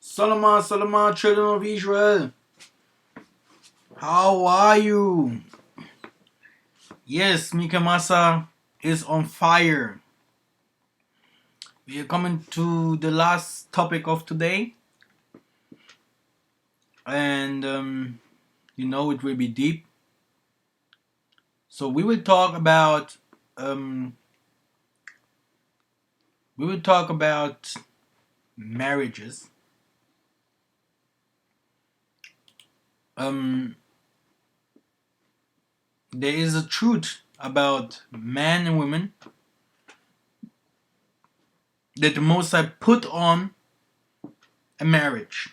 Salama, children of Israel. How are you? Yes, Mika Masa is on fire. We are coming to the last topic of today. And, it will be deep. So we will talk about, marriages. There is a truth about men and women that the Most High put on a marriage.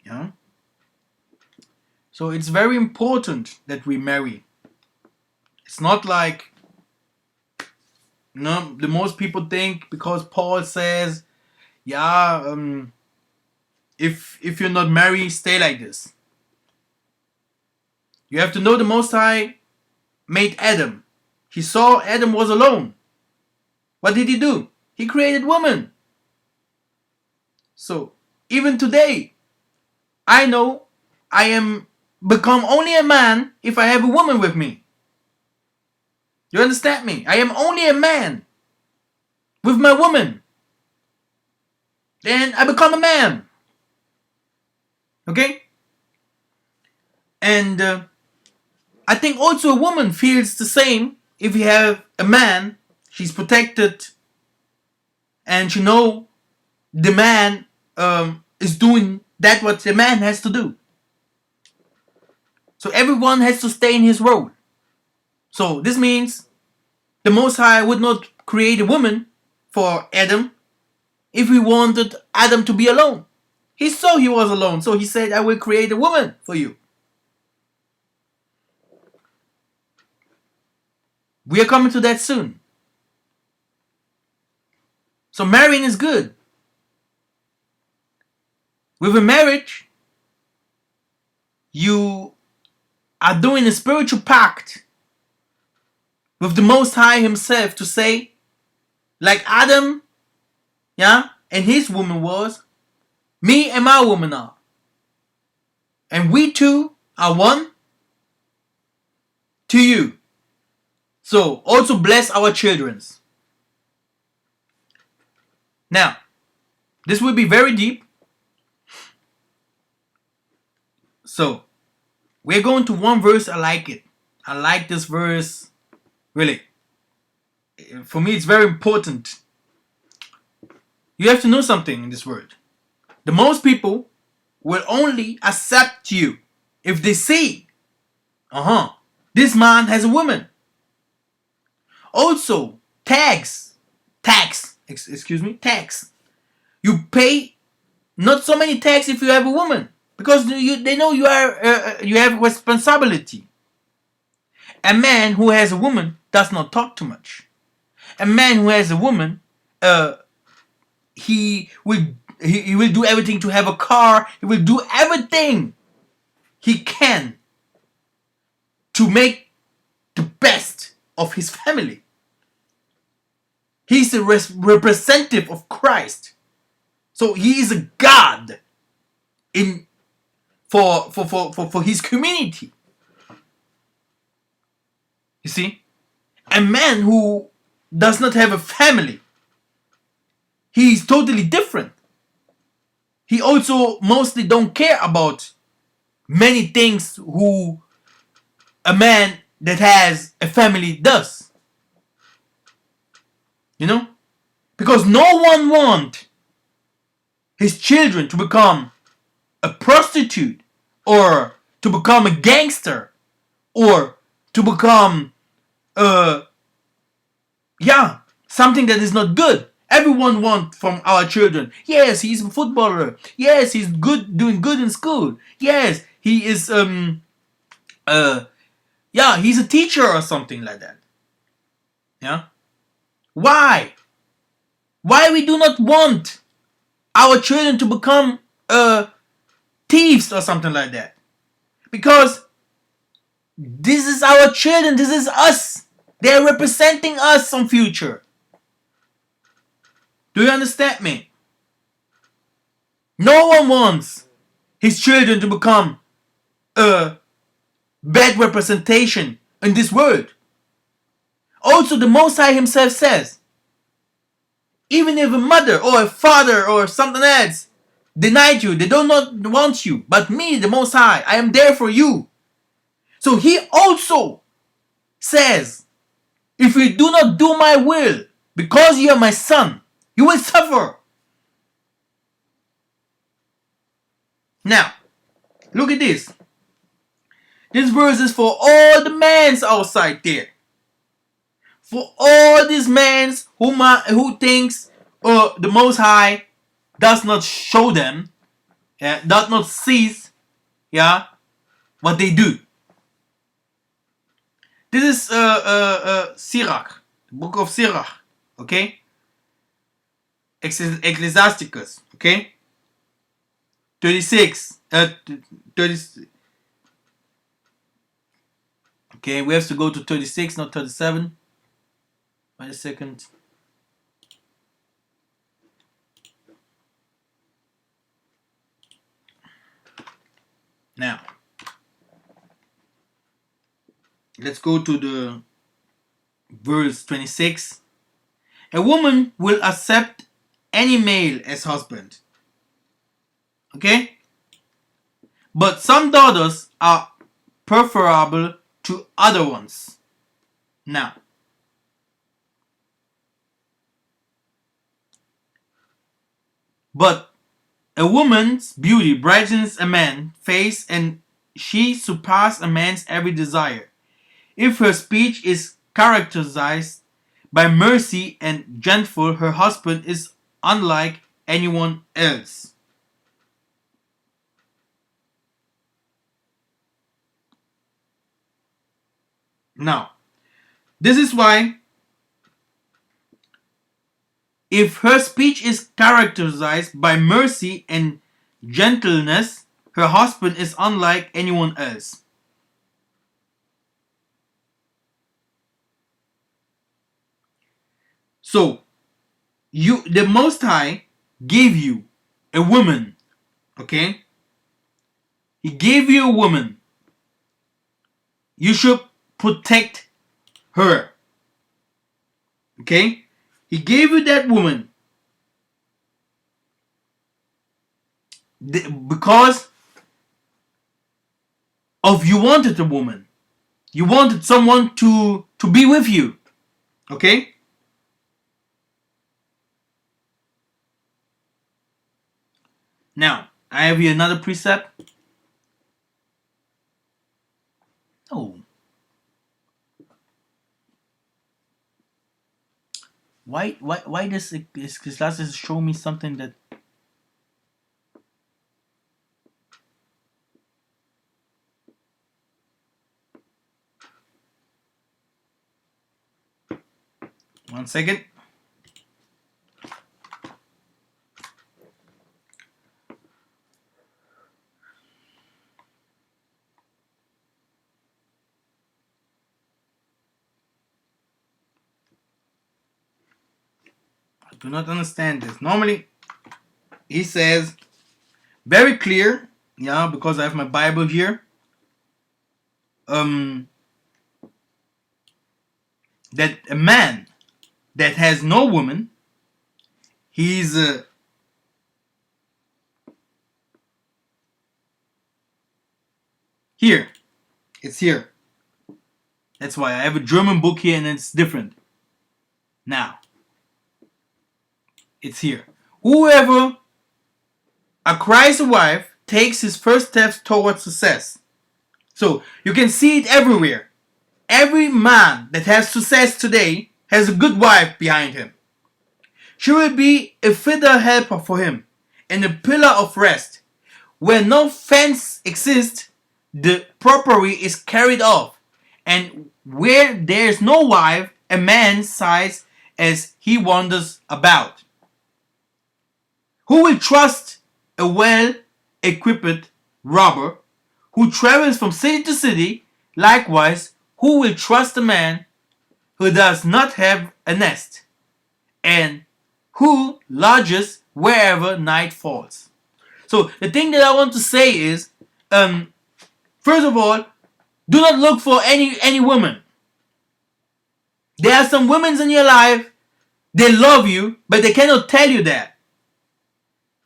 Yeah. So it's very important that we marry. It's not like the most people think because Paul says, if you're not married, stay like this. You have to know the Most High made Adam. He saw Adam was alone. What did he do? He created woman. So even today, I know I am become only a man if I have a woman with me. You understand me? I am only a man with my woman. Then I become a man. Okay? And I think also a woman feels the same if you have a man. She's protected and she know the man is doing that what the man has to do. So everyone has to stay in his role. So this means the Most High would not create a woman for Adam if he wanted Adam to be alone. He saw he was alone, so he said, I will create a woman for you. We are coming to that soon. So marrying is good. With a marriage, you are doing a spiritual pact with the Most High himself to say, like Adam, and his woman was, me and my woman are. And we two are one to you. So also bless our children. Now, this will be very deep. So, we're going to one verse. I like it. I like this verse. Really. For me, it's very important. You have to know something in this world. The most people will only accept you if they see, this man has a woman. Also, tax. You pay not so many tax if you have a woman, because they know you have responsibility. A man who has a woman does not talk too much. A man who has a woman, he will do everything to have a car. He will do everything he can to make the best of his family. He's a representative of Christ. So he is a God for his community. You see? A man who does not have a family, he is totally different. He also mostly don't care about many things who a man that has a family does. You know? Because no one wants his children to become a prostitute or to become a gangster or to become something that is not good. Everyone wants from our children, yes, he's a footballer, yes, he's good, doing good in school, yes, he is he's a teacher or something like that. Why we do not want our children to become thieves or something like that? Because this is our children, this is us. They are representing us in future. Do you understand me? No one wants his children to become a bad representation in this world. Also, the Most High himself says, even if a mother or a father or something else denied you, they do not want you, but me, the Most High, I am there for you. So he also says, if you do not do my will, because you are my son, you will suffer. Now, look at this. This verse is for all the mans outside there. For all these mans who thinks the Most High does not show them, does not cease, what they do. This is Sirach, the book of Sirach, okay? Ecclesiasticus, okay? 36, 30. Okay, we have to go to 36, not 37. Wait a second. Now, let's go to the verse 26. A woman will accept any male as husband. Okay? But some daughters are preferable to other ones. Now, but a woman's beauty brightens a man's face, and she surpasses a man's every desire. If her speech is characterized by mercy and gentle, her husband is unlike anyone else. Now, this is why if her speech is characterized by mercy and gentleness, her husband is unlike anyone else. So, the Most High gave you a woman, okay? He gave you a woman. You should protect her, okay? He gave you that woman because of you wanted a woman. You wanted someone to be with you, okay? Now, I have here another precept. Oh. Why does this classes show me something that one second. I do not understand this. Normally, he says very clear, because I have my Bible here. That a man that has no woman, he's here. It's here. That's why I have a German book here and it's different. Now, it's here. Whoever acquires a wife takes his first steps towards success. So you can see it everywhere. Every man that has success today has a good wife behind him. She will be a fitter helper for him and a pillar of rest. Where no fence exists, the property is carried off, and where there is no wife, a man sighs as he wanders about. Who will trust a well-equipped robber who travels from city to city? Likewise, who will trust a man who does not have a nest, and who lodges wherever night falls? So the thing that I want to say is, first of all, do not look for any woman. There are some women in your life, they love you, but they cannot tell you that.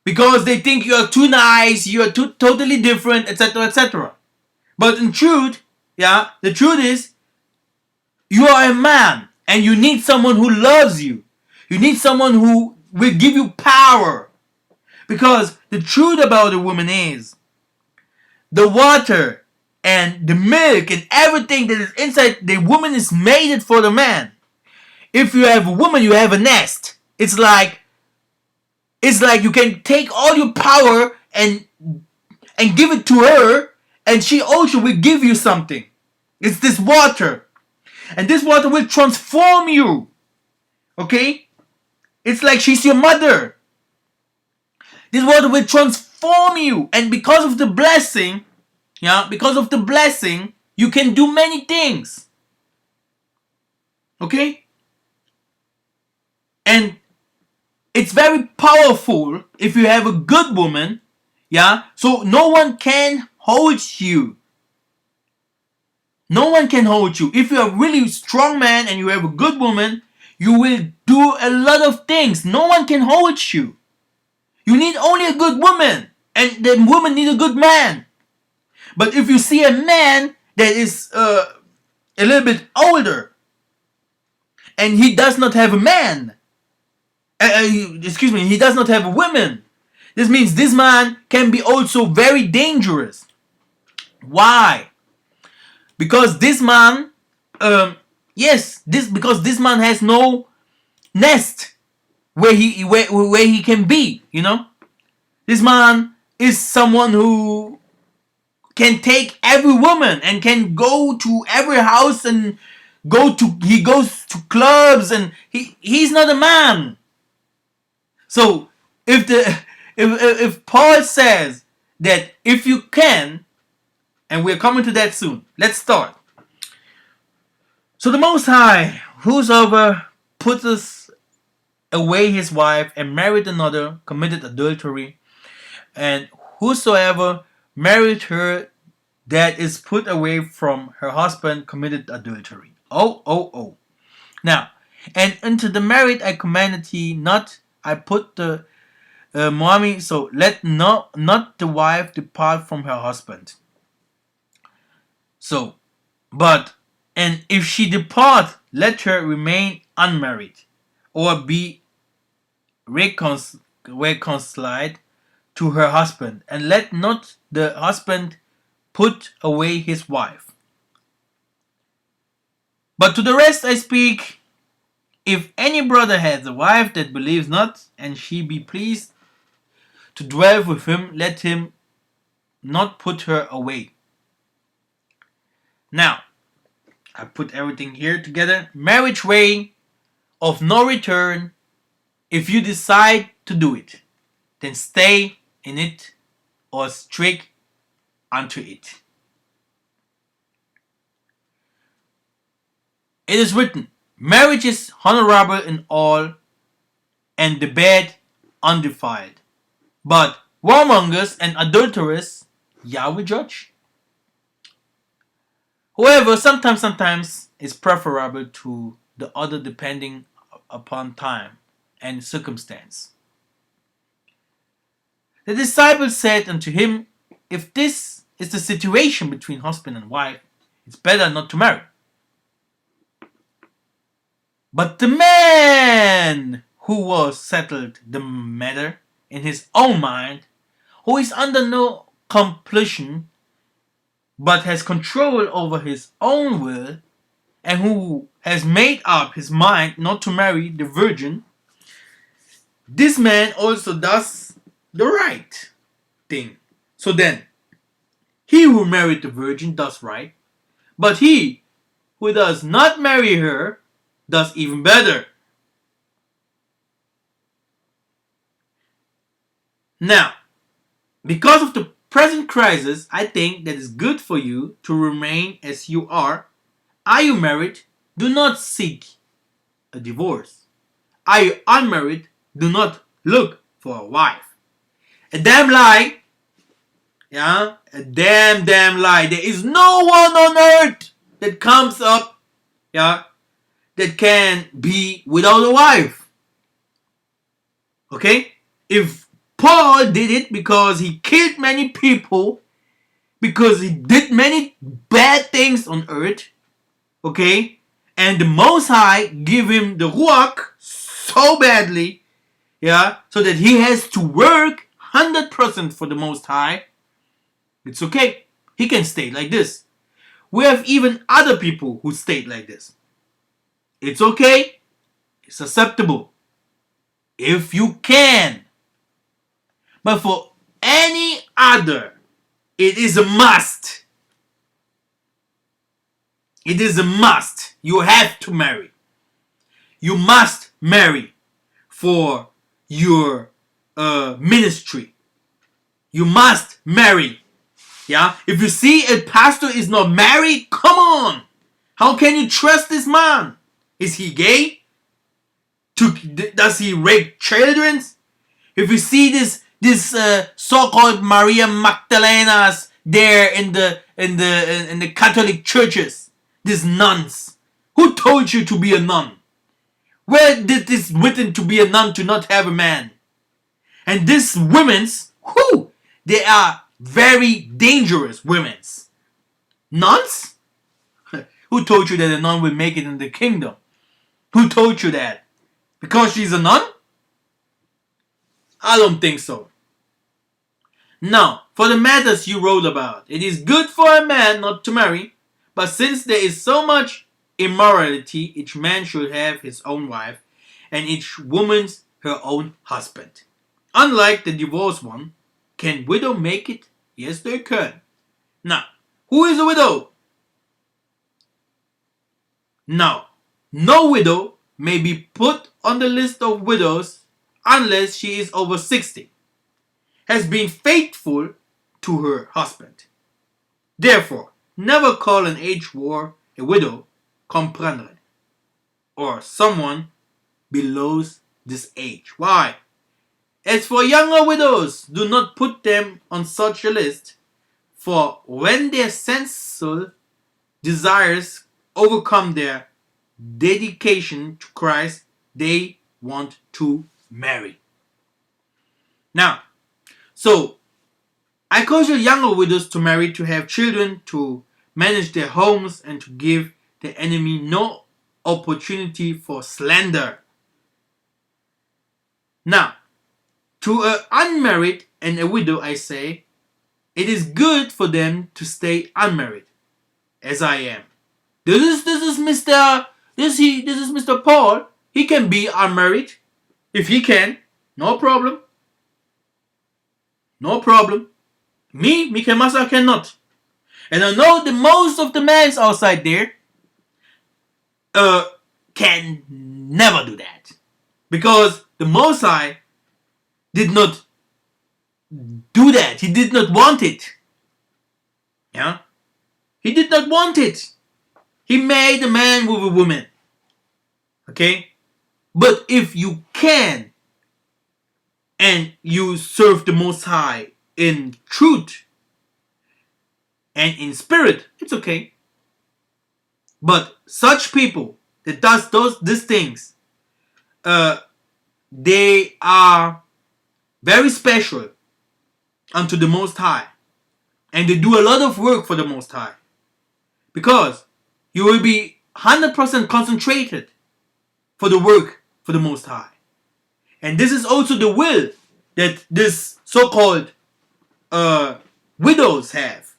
Because they think you are too nice, you are too totally different, etc., etc. But in truth, yeah, the truth is, you are a man and you need someone who loves you. You need someone who will give you power. Because the truth about a woman is, the water and the milk and everything that is inside the woman is made for the man. If you have a woman, you have a nest. It's like you can take all your power and give it to her, and she also will give you something. It's this water. And this water will transform you. Okay? It's like she's your mother. This water will transform you. And because of the blessing, you can do many things. Okay? And it's very powerful if you have a good woman. Yeah? So no one can hold you. No one can hold you. If you are a really strong man and you have a good woman, you will do a lot of things. No one can hold you. You need only a good woman. And the woman needs a good man. But if you see a man that is a little bit older and he does not have a man, he does not have a woman, this means this man can be also very dangerous. Why? Because this man, because this man has no nest where he can be. This man is someone who can take every woman and can go to every house and he goes to clubs, and he's not a man. So if Paul says that if you can, and we're coming to that soon, let's start. So the Most High, whosoever putteth away his wife and married another, committed adultery, and whosoever married her that is put away from her husband committed adultery. Oh. Now, and unto the married I commanded thee not, I put the mommy, so let not the wife depart from her husband. So, and if she depart, let her remain unmarried, or be reconciled to her husband, and let not the husband put away his wife. But to the rest I speak, if any brother has a wife that believes not, and she be pleased to dwell with him, let him not put her away. Now, I put everything here together. Marriage way of no return. If you decide to do it, then stay in it or stick unto it. It is written, marriage is honorable in all, and the bed undefiled. But whoremongers and adulterers, Yah will judge. However, sometimes it's preferable to the other depending upon time and circumstance. The disciples said unto him, if this is the situation between husband and wife, it's better not to marry. But the man who was settled the matter in his own mind, who is under no compulsion, but has control over his own will, and who has made up his mind not to marry the virgin, this man also does the right thing. So then, he who married the virgin does right, but he who does not marry her does even better. Now, because of the present crisis, I think that it's good for you to remain as you are. Are you married? Do not seek a divorce. Are you unmarried? Do not look for a wife. A damn lie. Yeah, a damn lie. There is no one on earth that comes up, yeah, that can be without a wife. Okay? If Paul did it because he killed many people, because he did many bad things on earth, okay, and the Most High give him the Ruach so badly, yeah, so that he has to work 100% for the Most High, it's okay. He can stay like this. We have even other people who stayed like this. It's okay. It's acceptable. If you can. But for any other, it is a must. It is a must. You have to marry. You must marry for your ministry. You must marry. Yeah? If you see a pastor is not married, come on. How can you trust this man? Is he gay? Does he rape children? If you see this so-called Maria Magdalenas there in the Catholic churches, these nuns, who told you to be a nun? Where did this written to be a nun to not have a man? And these women's, they are very dangerous women's. Nuns? Who told you that a nun will make it in the kingdom? Who told you that? Because she's a nun? I don't think so. Now, for the matters you wrote about, it is good for a man not to marry, but since there is so much immorality, each man should have his own wife, and each woman's her own husband. Unlike the divorced one, can widow make it? Yes, they can. Now, who is a widow? Now, no widow may be put on the list of widows unless she is over 60, has been faithful to her husband. Therefore, never call an aged war a widow, comprendre, or someone below this age. Why? As for younger widows, do not put them on such a list, for when their sensual desires overcome their dedication to Christ, they want to marry. Now, so I caution younger widows to marry, to have children, to manage their homes, and to give the enemy no opportunity for slander. Now, to an unmarried and a widow, I say, it is good for them to stay unmarried, as I am. This is Mr. Paul. He can be unmarried if he can. No problem. No problem. Me, Mikemasa, cannot. And I know the most of the men outside there can never do that. Because the Most High did not do that. He did not want it. Yeah? He did not want it. He made a man with a woman. Okay? But if you can, and you serve the Most High in truth and in spirit, it's okay. But such people that does these things, they are very special unto the Most High, and they do a lot of work for the Most High, because you will be 100% concentrated for the work for the Most High. And this is also the will that this so-called widows have.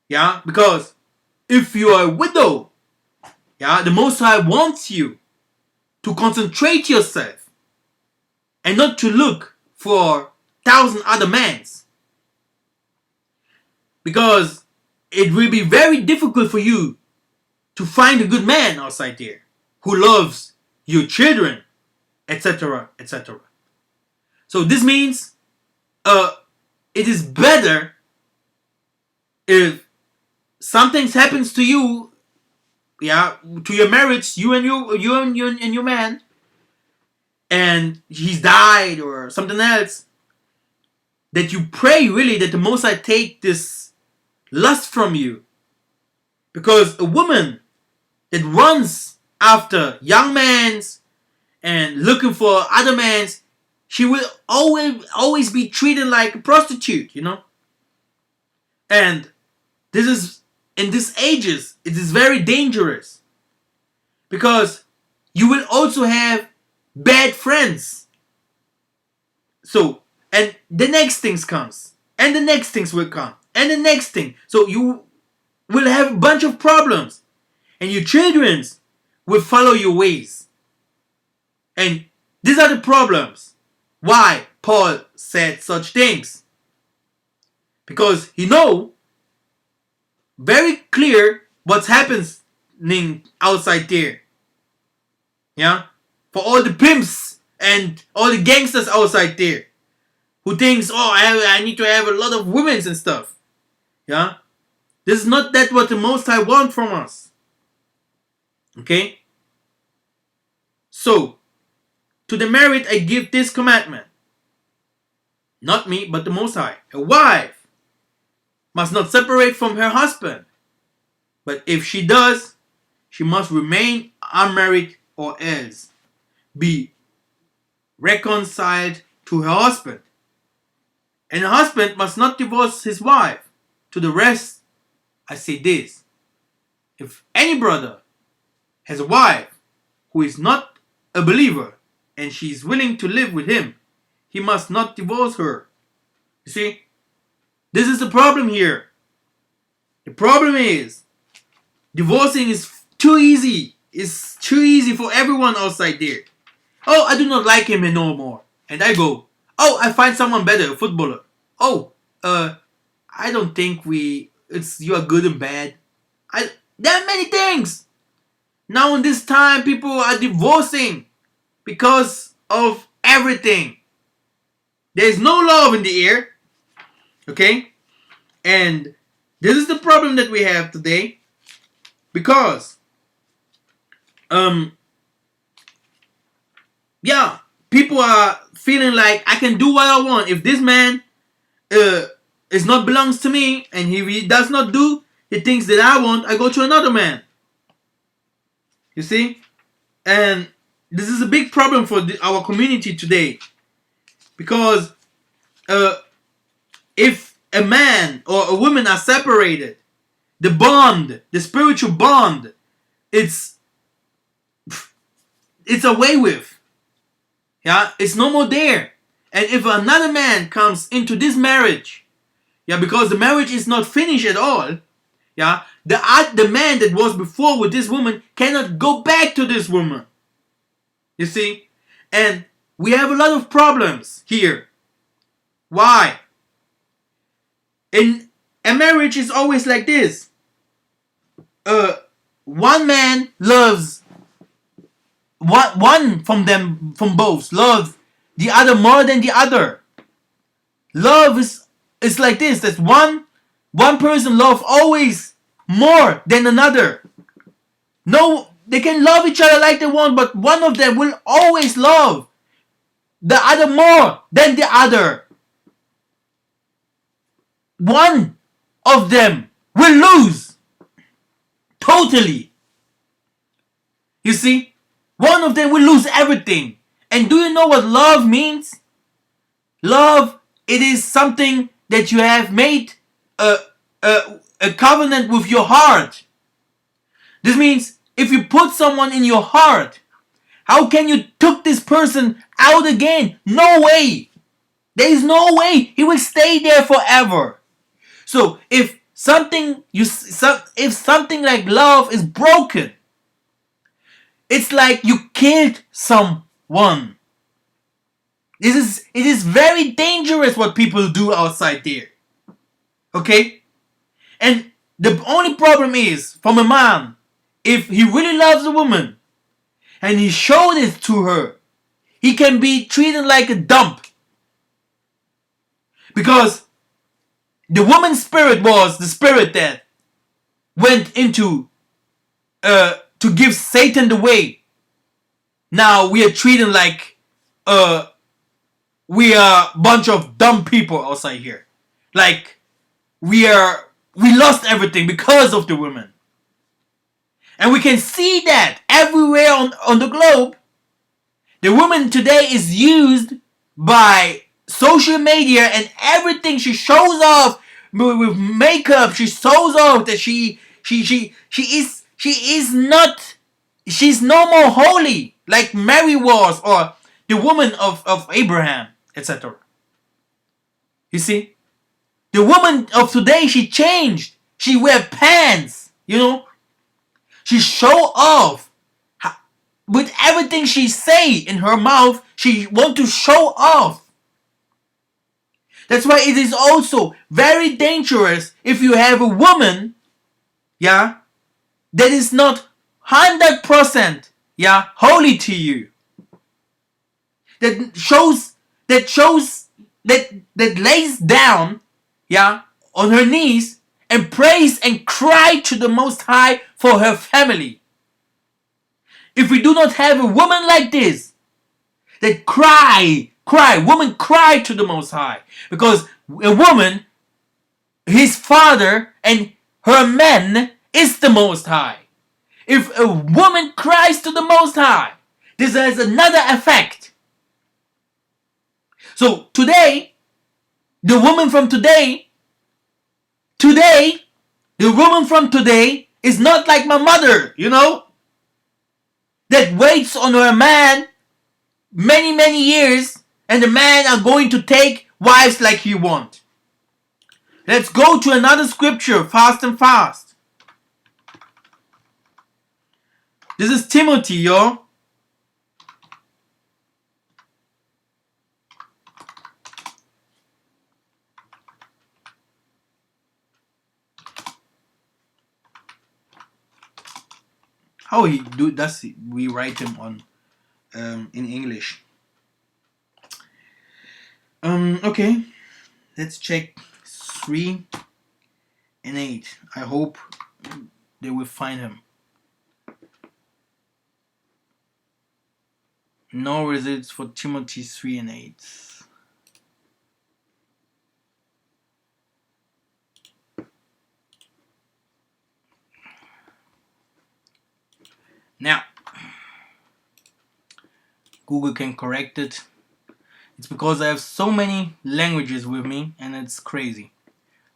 Yeah, because if you are a widow, yeah, the Most High wants you to concentrate yourself and not to look for 1,000 other men. Because it will be very difficult for you to find a good man outside there who loves your children, etc., etc. So this means it is better if something happens to you, yeah, to your marriage, you and your man, and he's died or something else, that you pray really that the Most High take this lust from you. Because a woman that runs after young men's and looking for other men's, she will always be treated like a prostitute, you know. And this is, in these ages, it is very dangerous. Because you will also have bad friends. So, and the next things comes. And the next things will come. And the next thing. So you will have a bunch of problems. And your children will follow your ways. And these are the problems. Why Paul said such things. Because he know very clear what's happening outside there. Yeah? For all the pimps and all the gangsters outside there. Who thinks, oh, I need to have a lot of women and stuff. Yeah? This is not that what the Most High wants from us. Okay? So, to the married I give this commandment. Not me, but the Most High. A wife must not separate from her husband. But if she does, she must remain unmarried or else be reconciled to her husband. And a husband must not divorce his wife. To the rest, I say this. If any brother has a wife who is not a believer and she is willing to live with him, he must not divorce her. You see? This is the problem here. The problem is divorcing is too easy. It's too easy for everyone outside there. Oh, I do not like him no more. And I go, oh, I find someone better, a footballer. Oh, I don't think you are good and bad. There are many things. Now in this time, people are divorcing because of everything. There is no love in the air. Okay? And this is the problem that we have today. Because, yeah, people are feeling like I can do what I want. If this man is not belongs to me and he does not do the things that I want, I go to another man. You see? And this is a big problem for our community today. Because if a man or a woman are separated, the bond, the spiritual bond, it's away with. Yeah, it's no more there. And if another man comes into this marriage, yeah, because the marriage is not finished at all, yeah, the man that was before with this woman cannot go back to this woman. You see? And we have a lot of problems here. Why? In a marriage is always like this. One man loves one from both loves the other more than the other. Love is like this. That one person loves always more than another. No, they can love each other like they want, but one of them will always love the other more than the other. One of them will lose totally. You see? One of them will lose everything. And do you know what love means? Love, it is something that you have made a covenant with your heart. This means if you put someone in your heart, how can you take this person out again? No way. There is no way. He will stay there forever. So if something like love is broken, it's like you killed someone. It is very dangerous what people do outside there. Okay? And the only problem is, from a man, if he really loves a woman, and he showed it to her, he can be treated like a dump. Because the woman's spirit was the spirit that went into to give Satan the way. Now we are treating like we are a bunch of dumb people outside here. Like we lost everything because of the women. And we can see that everywhere on the globe. The woman today is used by social media and everything. She shows off with makeup. She shows off that she is not, she's no more holy like Mary was, or the woman of Abraham, etc. You see, the woman of today, she changed. She wear pants, she show off. With everything she say in her mouth, she want to show off. That's why it is also very dangerous if you have a woman, that is not 100%, holy to you. That lays down, on her knees and prays and cry to the Most High for her family. If we do not have a woman like this, that woman cry to the Most High, because a woman, his father and her man is the Most High. If a woman cries to the Most High, this has another effect. So today, the woman from today, the woman from today is not like my mother, that waits on her man many years, and the man are going to take wives like he want. Let's go to another scripture fast and fast. This is Timothy, yo. How he do does we write him on in English? Okay. Let's check 3 and 8. I hope they will find him. No results for Timothy 3 and 8. Now, Google can correct it. It's because I have so many languages with me and it's crazy.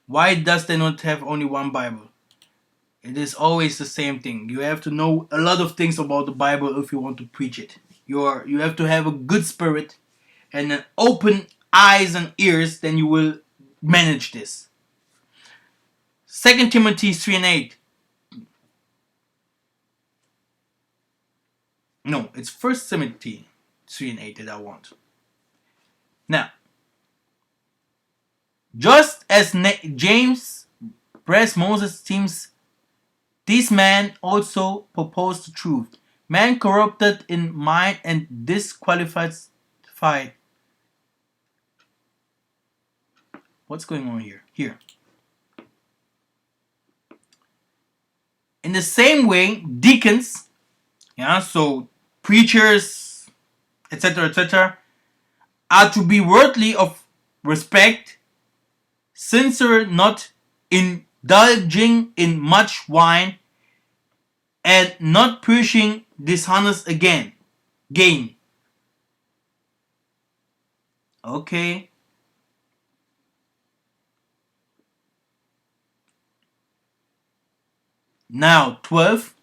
Why does they not have only one Bible? It is always the same thing. You have to know a lot of things about the Bible if you want to preach it. You have to have a good spirit and an open eyes and ears, then you will manage this. 2 Timothy 3 and 8. No, it's 1 Timothy 3 and 8 that I want. Now, just as James pressed Moses' teams, this man also proposed the truth. Man corrupted in mind and disqualified. What's going on here? Here. In the same way, deacons, so preachers, etc., are to be worthy of respect, sincere, not indulging in much wine, and not pushing dishonest gain. Okay. Now 12.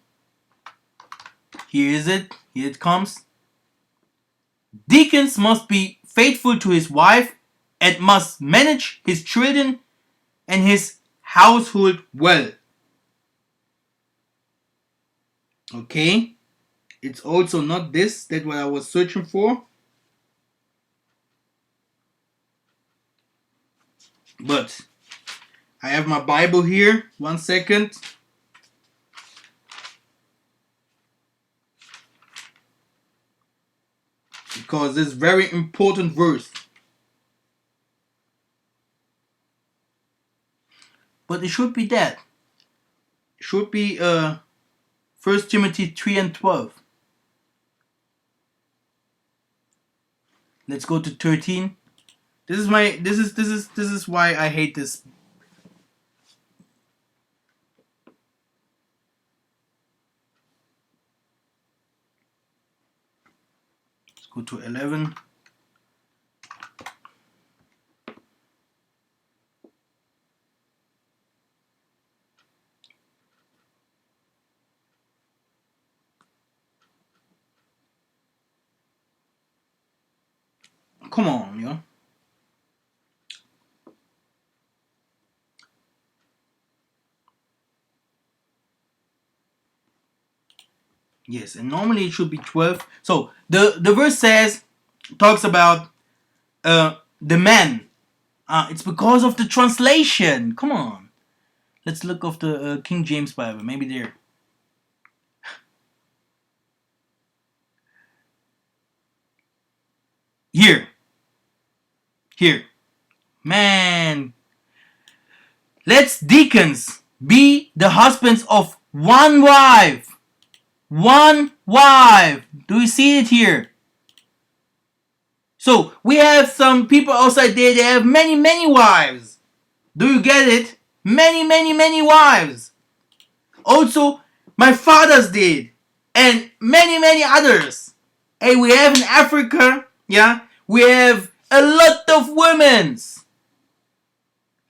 Here is it. Here it comes. Deacons must be faithful to his wife and must manage his children and his household well. Okay. It's also not this that what I was searching for. But I have my Bible here. 1 second. Because this very important verse. But it should be that. It should be 1 Timothy 3 and 12. Let's go to 13. This is why I hate this. Let's go to 11. Come on, yo. Yes, and normally it should be 12. So the verse talks about the man. It's because of the translation. Come on. Let's look of the King James Bible. Maybe there. Here. Man. Let's deacons be the husbands of one wife. One wife. Do you see it here? So we have some people outside there. They have many wives. Do you get it? Many wives. Also, my fathers did, and many others. Hey, we have in Africa, yeah, we have a lot of women's.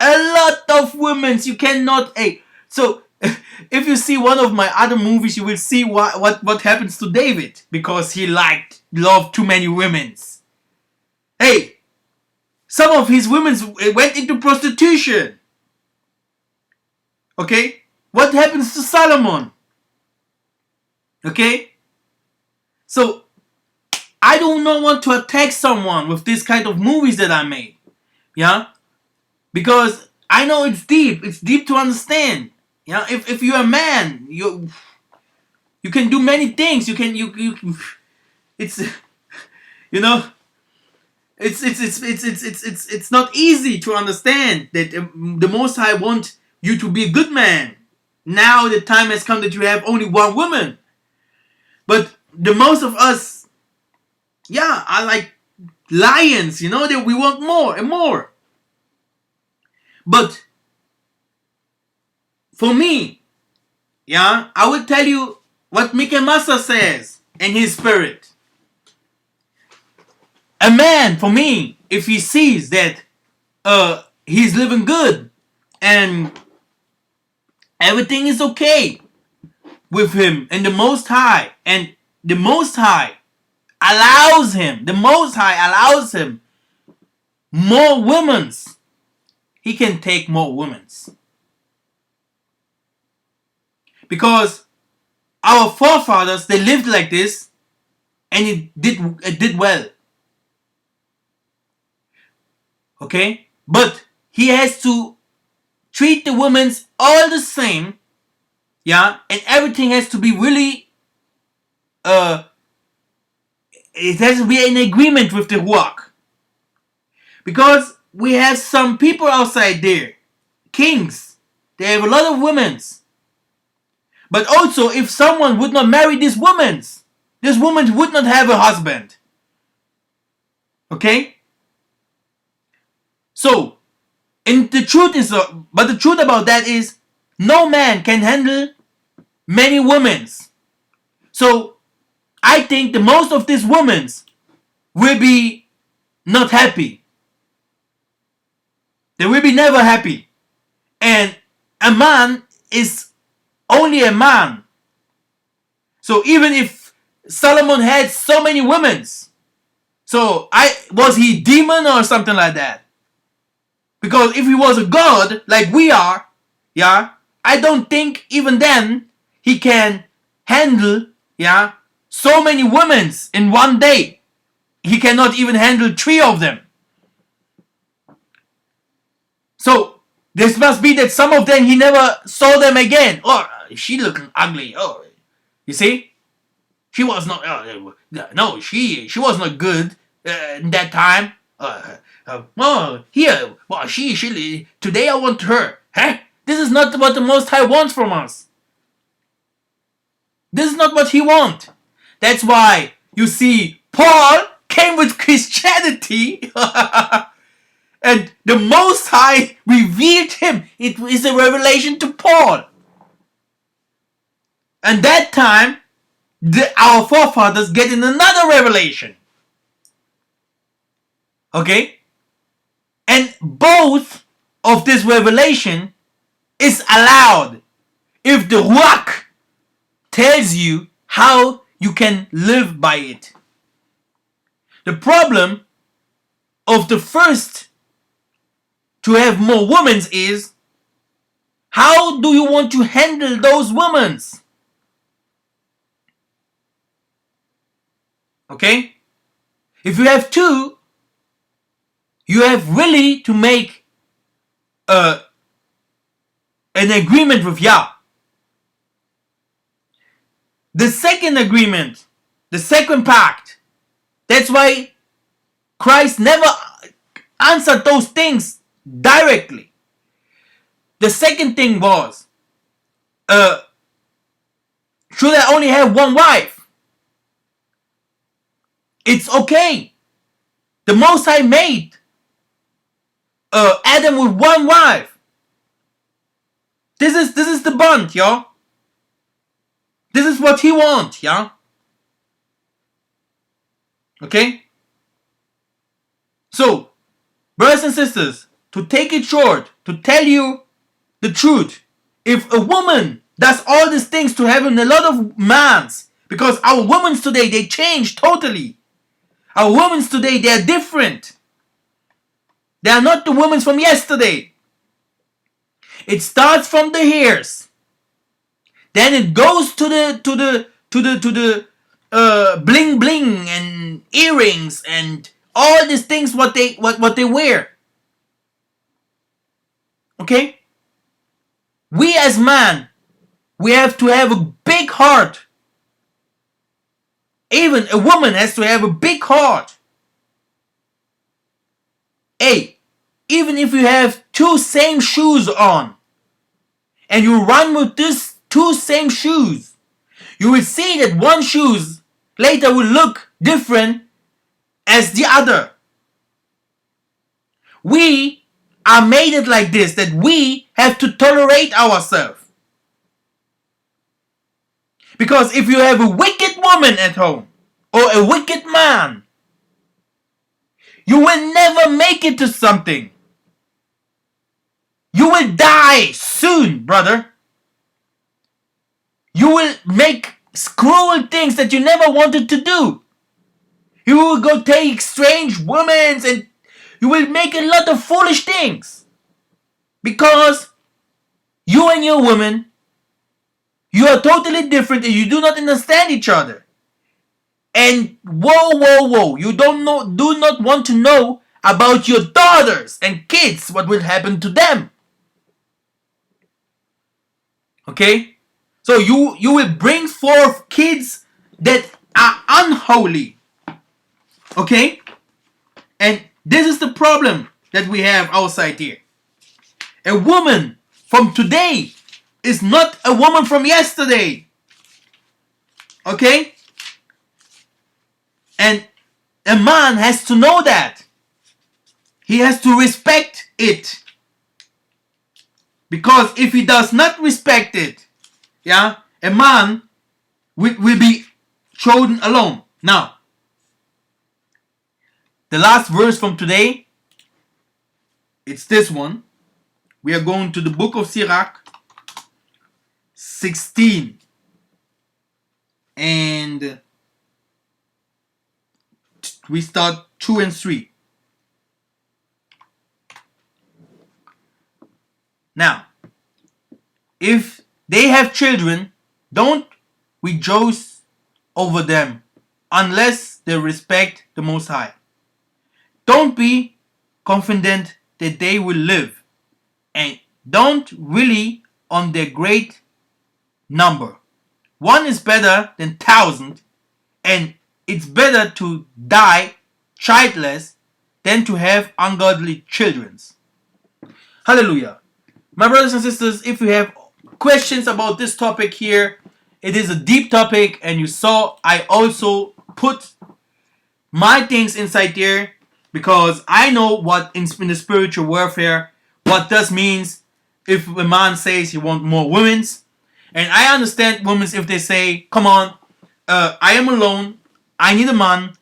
A lot of women's. You cannot. Hey, so if you see one of my other movies, you will see what happens to David because he loved too many women's. Hey, some of his women went into prostitution. Okay, what happens to Solomon? Okay, so I do not want to attack someone with this kind of movies that I made. Yeah, because I know it's deep. It's deep to understand. Yeah, if you're a man, you can do many things. It's it's not easy to understand that the Most High wants you to be a good man. Now the time has come that you have only one woman. But the most of us, yeah, are like lions, that we want more and more. But for me, yeah, I will tell you what Mikemasa says in his spirit. A man, for me, if he sees that he's living good and everything is okay with him and the Most High, and the Most High allows him more women's, he can take more women's. Because our forefathers, they lived like this and it did well. Okay? But he has to treat the women all the same. Yeah? And everything has to be really it has to be in agreement with the Ruach. Because we have some people outside there, kings, they have a lot of women. But also, if someone would not marry this woman would not have a husband. Okay? So, and the truth about that is, no man can handle many women. So, I think the most of these women will be not happy. They will be never happy. And a man is only a man. So even if Solomon had so many women, so was he demon or something like that? Because if he was a god like we are, yeah, I don't think even then he can handle, yeah, so many women in one day. He cannot even handle 3 of them. So this must be that some of them he never saw them again. Or she looking ugly. Oh, you see, she was not. No, she was not good in that time. Here, well, she today I want her. Huh? This is not what the Most High wants from us. This is not what He wants. That's why you see Paul came with Christianity. And the Most High revealed him. It is a revelation to Paul. And that time, our forefathers get in another revelation. Okay? And both of this revelation is allowed if the Ruach tells you how you can live by it. The problem of the first to have more women is, how do you want to handle those women? Okay? If you have two, you have really to make an agreement with Yah. The second agreement, the second pact, that's why Christ never answered those things directly. The second thing was, should I only have one wife? It's okay. The Most High made Adam with one wife. This is the bond, y'all. This is what he wants, yeah? Okay? So, brothers and sisters, to take it short, to tell you the truth, if a woman does all these things to having a lot of mans, because our women today, they change totally. Our women today, they are different. They are not the women from yesterday. It starts from the hairs. Then it goes to the bling bling and earrings and all these things what they wear. Okay? We as man, we have to have a big heart. Even a woman has to have a big heart. Hey, even if you have two same shoes on and you run with this two same shoes, you will see that one shoes later will look different as the other. We are made it like this, that we have to tolerate ourselves. Because if you have a wicked woman at home or a wicked man, you will never make it to something. You will die soon, brother. You will make cruel things that you never wanted to do. You will go take strange women and you will make a lot of foolish things. Because you and your woman, you are totally different and you do not understand each other. And whoa, you do not want to know about your daughters and kids, what will happen to them. Okay? So you will bring forth kids that are unholy. Okay? And this is the problem that we have outside here. A woman from today is not a woman from yesterday. Okay? And a man has to know that. He has to respect it. Because if he does not respect it, yeah, a man will be chosen alone. Now, the last verse from today, it's this one. We are going to the book of Sirach 16. And we start 2 and 3. Now, if they have children, don't rejoice over them unless they respect the Most High. Don't be confident that they will live, and don't rely on their great number. One is better than 1,000, and it's better to die childless than to have ungodly children. Hallelujah. My brothers and sisters, if you have questions about this topic here, it is a deep topic, and you saw I also put my things inside there, because I know what in the spiritual warfare, what this means if a man says he wants more women's. And I understand women if they say, come on, I am alone, I need a man,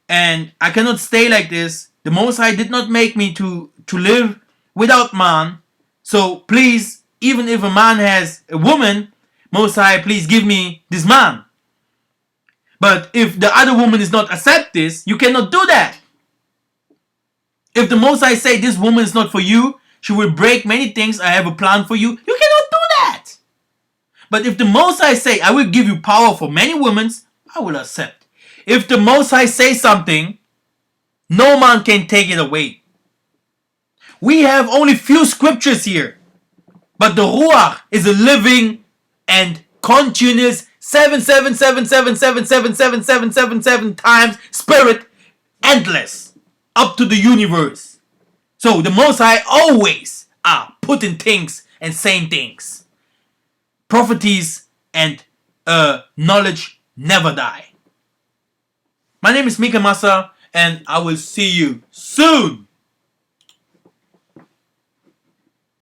and I cannot stay like this. The Most High did not make me to live without man. So please, even if a man has a woman, Most High, please give me this man. But if the other woman does not accept this, you cannot do that. If the Most High say this woman is not for you, she will break many things, I have a plan for you, you cannot do that. But if the Most High say, I will give you power for many women, I will accept. If the Most High say something, no man can take it away. We have only few scriptures here, but the Ruach is a living and continuous 7 times spirit, endless, up to the universe. So the Most High always are putting things and saying things. Prophecies and knowledge never die. My name is Mika Masa, and I will see you soon.